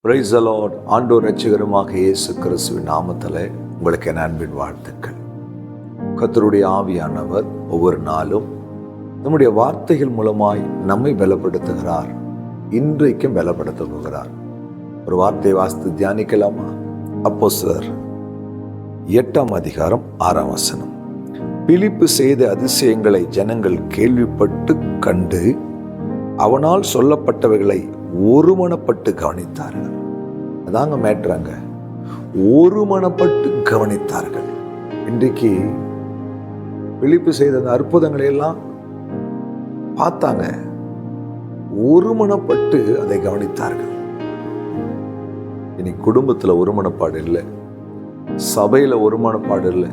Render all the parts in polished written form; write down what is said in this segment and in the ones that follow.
Praise the Lord. ஆண்டவர் இரட்சகருமாக இயேசு கிறிஸ்துவின் நாமத்திலே உங்களுக்கு என் அன்பின் வாழ்த்துக்கள். கர்த்தருடைய ஆவியானவர் ஒவ்வொரு நாளும் நம்முடைய வார்த்தைகள் மூலமாய் நம்மை பலப்படுத்துகிறார். இன்றைக்கும் பலப்படுத்த போகிறார். ஒரு வார்த்தை வாசித்து தியானிக்கலாமா? அப்போஸ்தலர் 8ஆம் அதிகாரம் 6ஆம் வசனம். பிலிப்பு செய்த அதிசயங்களை ஜனங்கள் கேள்விப்பட்டு கண்டு அவனால் சொல்லப்பட்டவைகளை ஒருமனப்பட்டு கவனித்தார்கள். அதாங்க மேட்றாங்க, ஒருமனப்பட்டு கவனித்தார்கள். இன்றைக்கு பிலிப்பு செய்த அந்த அற்புதங்களை எல்லாம் பார்த்தாங்க, ஒருமனப்பட்டு அதை கவனித்தார்கள். இன்னைக்கு குடும்பத்துல ஒருமனப்பாடு இல்லை, சபையில ஒருமனப்பாடு இல்லை,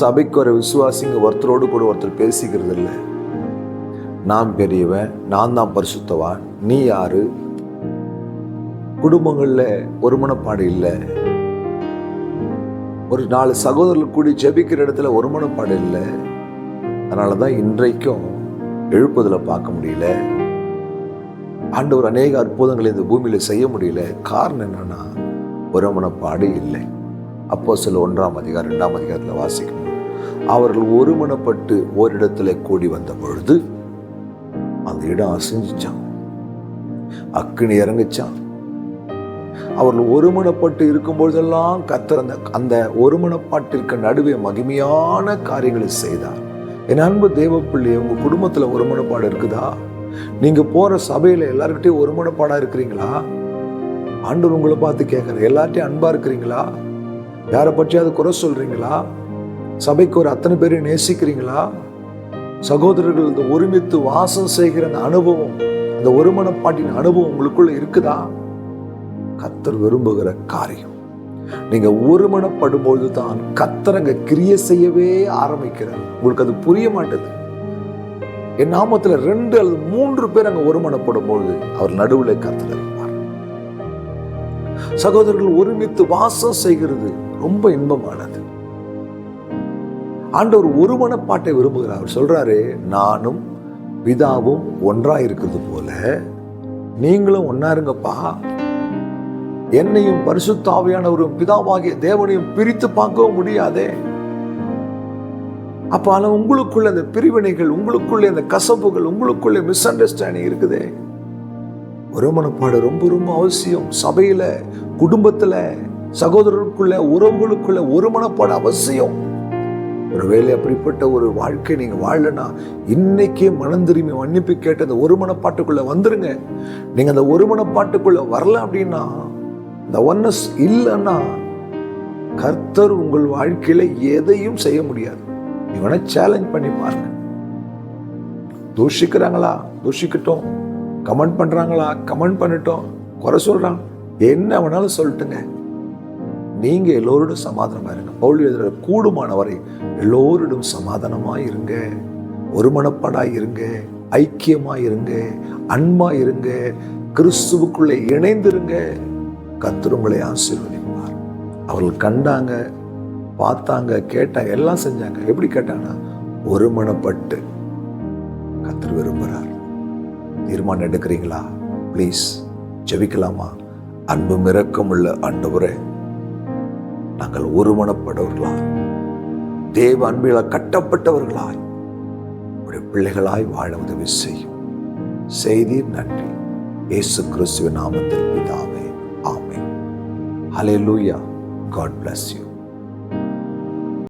சபைக்கு ஒரு விசுவாசிங்க ஒருத்தரோடு கூட ஒருத்தர் பேசிக்கிறது இல்லை. நான் பெரியவன், நான் தான் பரிசுத்தவான், நீ யாரு? குடும்பங்கள்ல ஒருமனப்பாடு இல்லை. ஒரு 4 சகோதரர்கள் கூடி ஜெபிக்கிற இடத்துல ஒருமனப்பாடு இல்லை. அதனாலதான் இன்றைக்கும் எழுப்புதல பார்க்க முடியல. ஆண்டவர் அநேக அற்புதங்களை இந்த பூமியில செய்ய முடியல. காரணம் என்னன்னா ஒருமனப்பாடு இல்லை. அப்போஸ்தலர் 1ஆம் அதிகாரம் 2ஆம் அதிகாரத்துல வாசிக்கணும். அவர்கள் ஒருமனப்பட்டு ஓரிடத்துல கூடி வந்த பொழுது அந்த இடம் அசைஞ்சிச்சான், அக்கினி இறங்குச்சான். அவர்கள் ஒருமனப்பட்டு இருக்கும் பொழுதெல்லாம் கர்த்தர் அந்த ஒருமனப்பாட்டிற்கு நடுவே மகிமையான காரியங்களை செய்தார். என் அன்பு தேவ பிள்ளையே, உங்க குடும்பத்துல ஒருமனப்பாடு இருக்குதா? நீங்க போற சபையில எல்லார்கிட்டையும் ஒருமனப்பாடா இருக்கிறீங்களா? ஆண்டவர் உங்களை பார்த்து கேட்கிற, எல்லார்ட்டையும் அன்பா இருக்கிறீங்களா? யாரை பற்றியாவது குறை சொல்றீங்களா? சபைக்கு ஒரு அத்தனை பேரையும் நேசிக்கிறீங்களா? சகோதரர்கள் இந்த ஒருமித்து வாசம் செய்கிற அந்த அனுபவம், அந்த ஒருமனப்பாட்டின் அனுபவம் உங்களுக்குள்ள இருக்குதா? கர்த்தர் விரும்புகிற காரியம். நீங்க ஒருமனப்படும் பொழுது தான் கர்த்தர் அங்க கிரியை செய்யவே ஆரம்பிக்கிறார். உங்களுக்கு அது புரிய மாட்டேது. என் நாமத்துல 2 அல்லது 3 பேர் அங்க ஒருமனப்படும் பொழுது அவர் நடுவுல கர்த்தர் இருப்பார். சகோதரர்கள் ஒருமித்து வாசம் செய்கிறது ரொம்ப இன்பமானது. ஆண்டவர் ஒருமனப்பாட்டை விரும்புகிறார். அவர் சொல்றாரு, நானும் பிதாவும் ஒன்றா இருக்கிறது போல நீங்களும் ஒன்னா இருங்கப்பா. என்னையும் பரிசுத்த ஆவியானவரும் பிதாவாகிய தேவனையும் பிரித்து பார்க்கவும் முடியாதே. அப்ப ஆனா உங்களுக்குள்ள அந்த பிரிவினைகள், உங்களுக்குள்ள அந்த கசப்புகள், உங்களுக்குள்ள மிஸ் அண்டர்ஸ்டாண்டிங் இருக்குதே. ஒருமனப்பாடு ரொம்ப ரொம்ப அவசியம். சபையில, குடும்பத்துல, சகோதரருக்குள்ள, உறவுகளுக்குள்ள ஒருமனப்பாடு அவசியம். ஒருவேளை அப்படிப்பட்ட ஒரு வாழ்க்கை நீங்க வாழலன்னா இன்னைக்கே மனம் திரும்பி மன்னிப்பு கேட்டு அந்த ஒருமனப்பாட்டுக்குள்ள வந்துருங்க. நீங்க அந்த ஒருமனப்பாட்டுக்குள்ள வரல அப்படின்னா, இந்த ஒன்னஸ் இல்லைன்னா கர்த்தர் உங்கள் வாழ்க்கையில எதையும் செய்ய முடியாது. நீங்க சேலஞ்ச் பண்ணி பாருங்க. தூஷிக்கிறாங்களா? தூஷிக்கட்டும். கமெண்ட் பண்றாங்களா? கமெண்ட் பண்ணட்டும். குறை சொல்றாங்க, என்ன வேணாலும் சொல்லட்டுங்க. நீங்க எல்லோருடும் சமாதானமா இருங்க. பவுல் எழுதுற, கூடுமானவரை எல்லோரிடம் சமாதானமாய் இருங்க, ஒருமனப்பாடாய் இருங்க, ஐக்கியமாய் இருங்க, அன்பா இருங்க, கிறிஸ்துவுக்குள்ளே இணைந்திருங்க. கர்த்தர் உங்களை ஆசீர்வதிப்பார். அவர்கள் கண்டாங்க, பார்த்தாங்க, கேட்டாங்க, எல்லாம் செஞ்சாங்க. எப்படி கேட்டாங்கன்னா ஒருமனப்பட்டு. கர்த்தர் விரும்புகிறார். தீர்மானம் எடுக்கிறீங்களா? ப்ளீஸ் ஜெபிக்கலாமா? அன்பும் இரக்கமுள்ள ஆண்டவரே, நாங்கள் ஒருமனப்பட்டவர்களாய், தேவ அன்பில கட்டப்பட்டவர்களாய், உடைய பிள்ளைகளாய் வாழ உதவி செய்யும். செய்தீர், நன்றி. இயேசு கிறிஸ்துவின் நாமத்தில் பிதாவே, ஆமென். ஹல்லேலூயா. God bless you.